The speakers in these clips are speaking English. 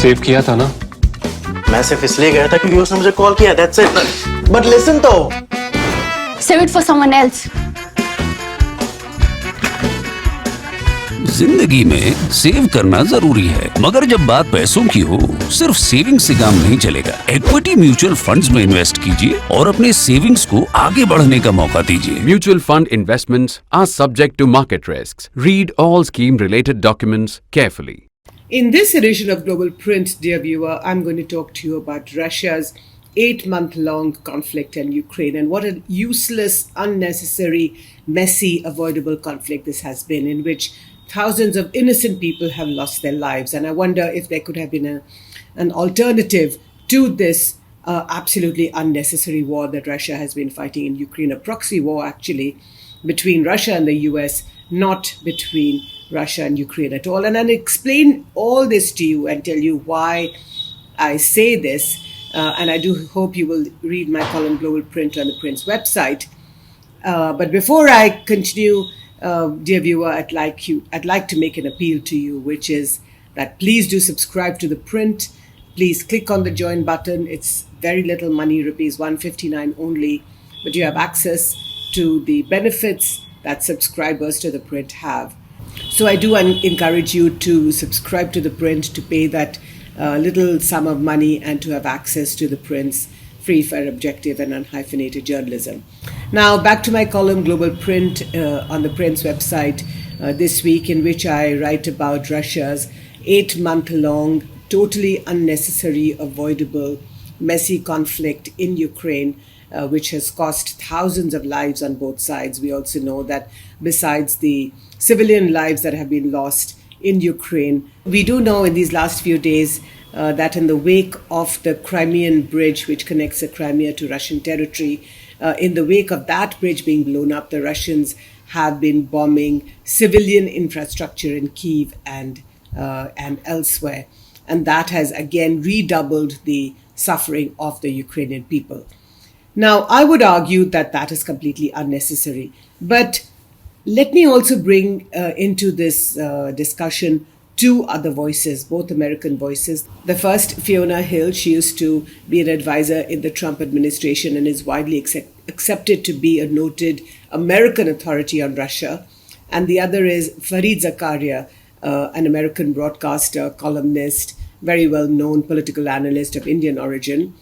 Save किया था ना? मैं सिर्फ इसलिए गया था क्योंकि उसने मुझे कॉल किया, that's it. But listen तो. Save it for someone else. जिंदगी में सेव करना जरूरी है, मगर जब बात पैसों की हो, सिर्फ सेविंग से काम नहीं चलेगा। इक्विटी म्यूचुअल फंड्स में इन्वेस्ट कीजिए और अपने सेविंग्स को आगे बढ़ने का मौका दीजिए। Mutual fund investments are subject to market risks. Read all scheme-related documents carefully. In this edition of Global Print, dear viewer, I'm going to talk to you about Russia's 8-month-long conflict in Ukraine and what a useless, unnecessary, messy, avoidable conflict this has been, in which thousands of innocent people have lost their lives. And I wonder if there could have been an alternative to this absolutely unnecessary war that Russia has been fighting in Ukraine, a proxy war actually between Russia and the US, not between Russia and Ukraine at all. And I'll explain all this to you and tell you why I say this. And I do hope you will read my column Global Print on the Print's website. But before I continue, dear viewer, I'd like to make an appeal to you, which is that please do subscribe to The Print. Please click on the join button. It's very little money, rupees 159 only, but you have access to the benefits that subscribers to The Print have. So I do encourage you to subscribe to The Print, to pay that little sum of money and to have access to The Print's free, fair, objective and unhyphenated journalism. Now back to my column Global Print on the Print's website this week, in which I write about Russia's 8-month-long, totally unnecessary, avoidable, messy conflict in Ukraine, which has cost thousands of lives on both sides. We also know that besides the civilian lives that have been lost in Ukraine, we do know in these last few days that in the wake of the Crimean bridge, which connects the Crimea to Russian territory, in the wake of that bridge being blown up, the Russians have been bombing civilian infrastructure in Kyiv and elsewhere. And that has again redoubled the suffering of the Ukrainian people. Now, I would argue that that is completely unnecessary. But let me also bring into this discussion two other voices, both American voices. The first, Fiona Hill, she used to be an advisor in the Trump administration and is widely accepted to be a noted American authority on Russia. And the other is Fareed Zakaria, an American broadcaster, columnist, very well-known political analyst of Indian origin.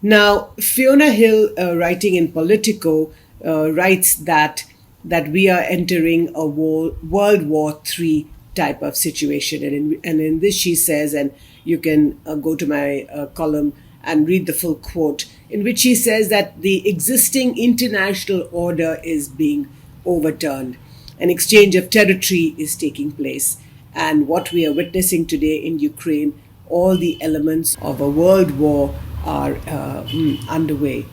Now, Fiona Hill, writing in Politico, writes that we are entering a World War III type of situation. And in this she says, and you can go to my column and read the full quote, in which she says that the existing international order is being overturned. An exchange of territory is taking place. And what we are witnessing today in Ukraine, all the elements of a world war are underway.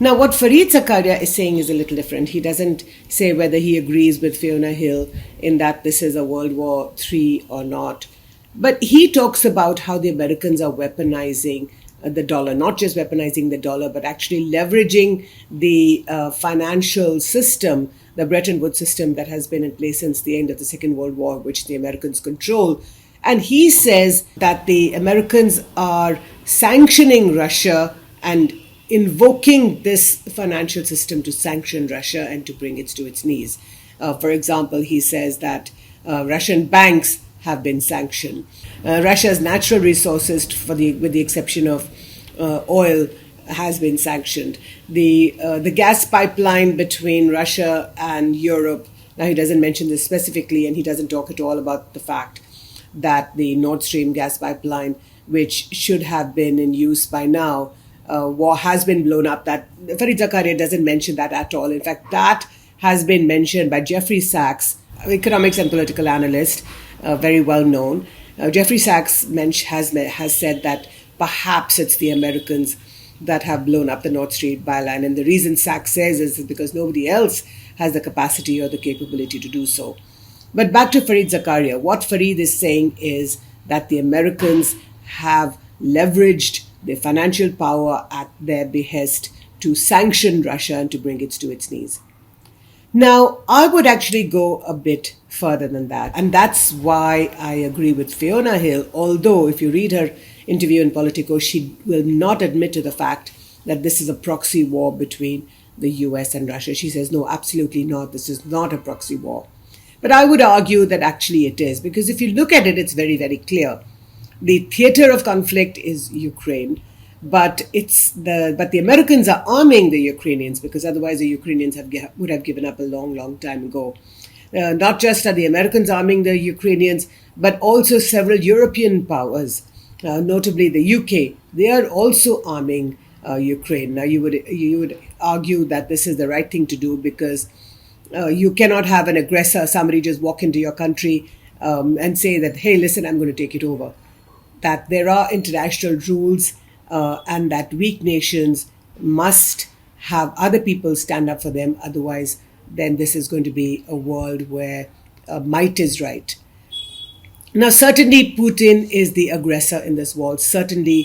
Now, what Fareed Zakaria is saying is a little different. He doesn't say whether he agrees with Fiona Hill in that this is a World War III or not. But he talks about how the Americans are weaponizing the dollar, not just weaponizing the dollar, but actually leveraging the financial system, the Bretton Woods system that has been in place since the end of the Second World War, which the Americans control. And he says that the Americans are sanctioning Russia and invoking this financial system to sanction Russia and to bring it to its knees. For example, he says that Russian banks have been sanctioned. Russia's natural resources, with the exception of oil, has been sanctioned. The gas pipeline between Russia and Europe, now he doesn't mention this specifically, and he doesn't talk at all about the fact that the Nord Stream gas pipeline, which should have been in use by now, has been blown up. That Fareed Zakaria doesn't mention that at all. In fact, that has been mentioned by Jeffrey Sachs, economics and political analyst, very well known. Jeffrey Sachs has said that perhaps it's the Americans that have blown up the Nord Stream pipeline. And the reason Sachs says is because nobody else has the capacity or the capability to do so. But back to Fareed Zakaria. What Fareed is saying is that the Americans have leveraged the financial power at their behest to sanction Russia and to bring it to its knees. Now, I would actually go a bit further than that. And that's why I agree with Fiona Hill, although if you read her interview in Politico, she will not admit to the fact that this is a proxy war between the US and Russia. She says, no, absolutely not. This is not a proxy war. But I would argue that actually it is, because if you look at it, it's very, very clear. The theater of conflict is Ukraine, but the Americans are arming the Ukrainians, because otherwise the Ukrainians would have given up a long, long time ago. Not just are the Americans arming the Ukrainians, but also several European powers, notably the UK. They are also arming Ukraine. Now you would argue that this is the right thing to do, because you cannot have an aggressor, somebody just walk into your country and say that, hey, listen, I'm going to take it over. That there are international rules and that weak nations must have other people stand up for them. Otherwise, then this is going to be a world where might is right. Now, certainly Putin is the aggressor in this war. Certainly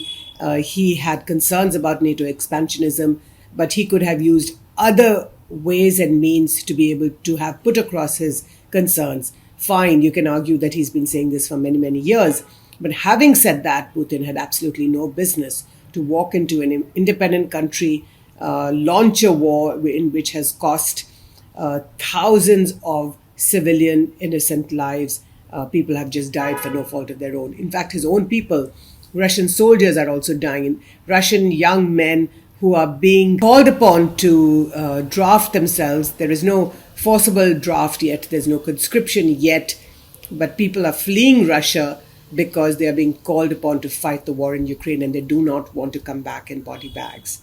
he had concerns about NATO expansionism, but he could have used other ways and means to be able to have put across his concerns. Fine, you can argue that he's been saying this for many, many years. But having said that, Putin had absolutely no business to walk into an independent country, launch a war in which has cost thousands of civilian innocent lives. People have just died for no fault of their own. In fact, his own people, Russian soldiers, are also dying. Russian young men who are being called upon to draft themselves. There is no forcible draft yet. There's no conscription yet. But people are fleeing Russia because they are being called upon to fight the war in Ukraine, and they do not want to come back in body bags.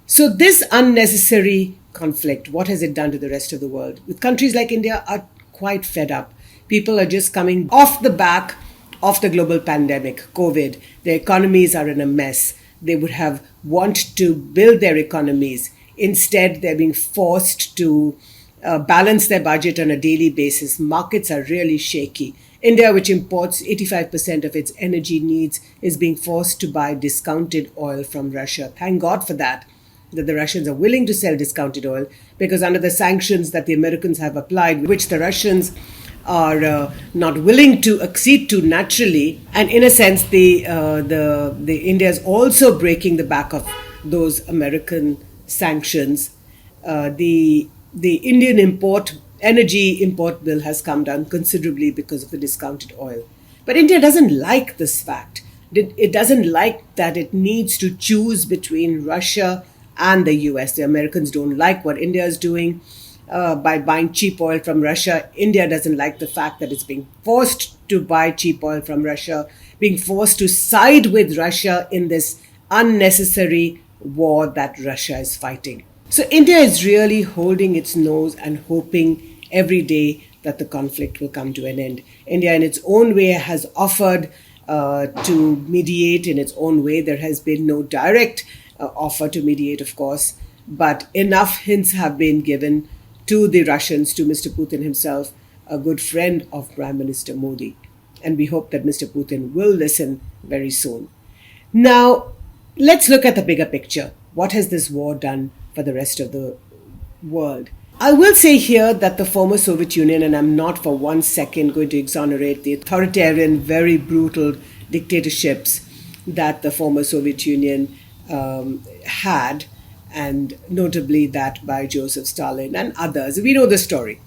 So this unnecessary conflict, what has it done to the rest of the world? With countries like India are quite fed up. People are just coming off the back of the global pandemic, COVID. Their economies are in a mess. They would have wanted to build their economies. Instead, they're being forced to balance their budget on a daily basis. Markets are really shaky. India, which imports 85% of its energy needs, is being forced to buy discounted oil from Russia. Thank God for that the Russians are willing to sell discounted oil, because under the sanctions that the Americans have applied, which the Russians are not willing to accede to naturally, and in a sense, the India is also breaking the back of those American sanctions. The Indian energy import bill has come down considerably because of the discounted oil. But India doesn't like this fact. It doesn't like that it needs to choose between Russia and the US. The Americans don't like what India is doing by buying cheap oil from Russia. India doesn't like the fact that it's being forced to buy cheap oil from Russia, being forced to side with Russia in this unnecessary war that Russia is fighting. So India is really holding its nose and hoping every day that the conflict will come to an end. India in its own way has offered to mediate in its own way. There has been no direct offer to mediate, of course, but enough hints have been given to the Russians, to Mr. Putin himself, a good friend of Prime Minister Modi. And we hope that Mr. Putin will listen very soon. Now, let's look at the bigger picture. What has this war done for the rest of the world? I will say here that the former Soviet Union, and I'm not for 1 second going to exonerate the authoritarian, very brutal dictatorships that the former Soviet Union had, and notably that by Joseph Stalin and others. We know the story.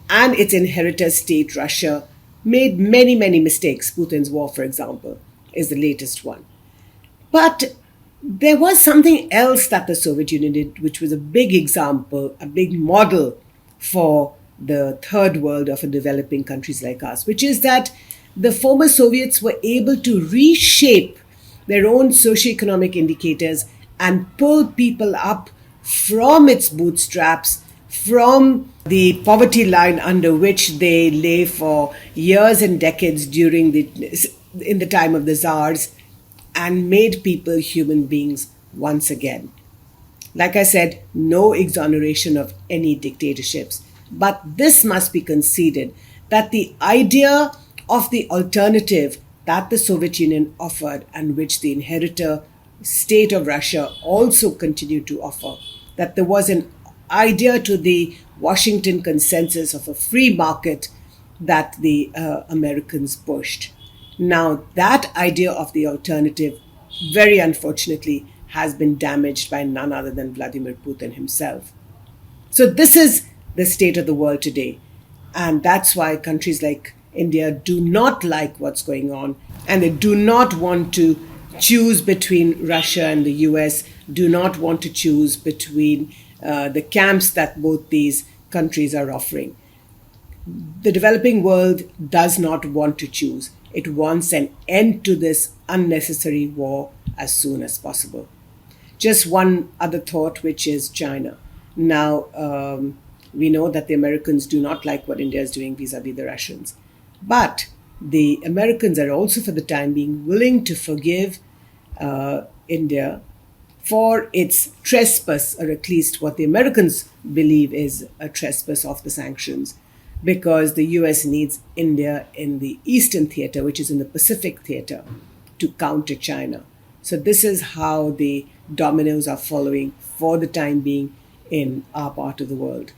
And its inheritor state, Russia, made many, many mistakes. Putin's war, for example, is the latest one. But there was something else that the Soviet Union did, which was a big example, a big model for the third world of developing countries like us, which is that the former Soviets were able to reshape their own socioeconomic indicators and pull people up from its bootstraps, from the poverty line under which they lay for years and decades in the time of the Tsars, and made people human beings once again. Like I said, no exoneration of any dictatorships. But this must be conceded, that the idea of the alternative that the Soviet Union offered, and which the inheritor state of Russia also continued to offer, that there was an idea to the Washington consensus of a free market that the Americans pushed. Now, that idea of the alternative, very unfortunately, has been damaged by none other than Vladimir Putin himself. So this is the state of the world today. And that's why countries like India do not like what's going on, and they do not want to choose between Russia and the US, do not want to choose between the camps that both these countries are offering. The developing world does not want to choose. It wants an end to this unnecessary war as soon as possible. Just one other thought, which is China. Now, we know that the Americans do not like what India is doing vis-a-vis the Russians. But the Americans are also, for the time being, willing to forgive India for its trespass, or at least what the Americans believe is a trespass of the sanctions, because the US needs India in the Eastern theater, which is in the Pacific theater, to counter China. So this is how the dominoes are following for the time being in our part of the world.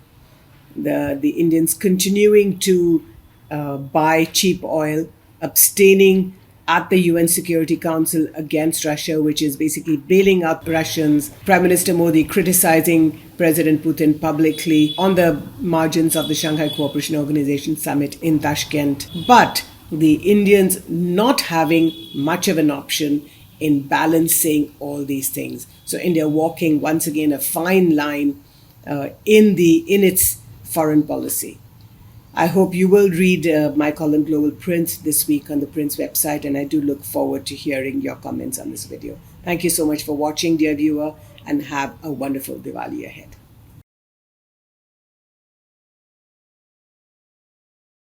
The Indians continuing to buy cheap oil, abstaining at the UN Security Council against Russia, which is basically bailing out Russians. Prime Minister Modi criticizing President Putin publicly on the margins of the Shanghai Cooperation Organization summit in Tashkent. But the Indians not having much of an option in balancing all these things. So India walking once again a fine line in its foreign policy. I hope you will read my column Global Print this week on the Print's website, and I do look forward to hearing your comments on this video. Thank you so much for watching, dear viewer, and have a wonderful Diwali ahead.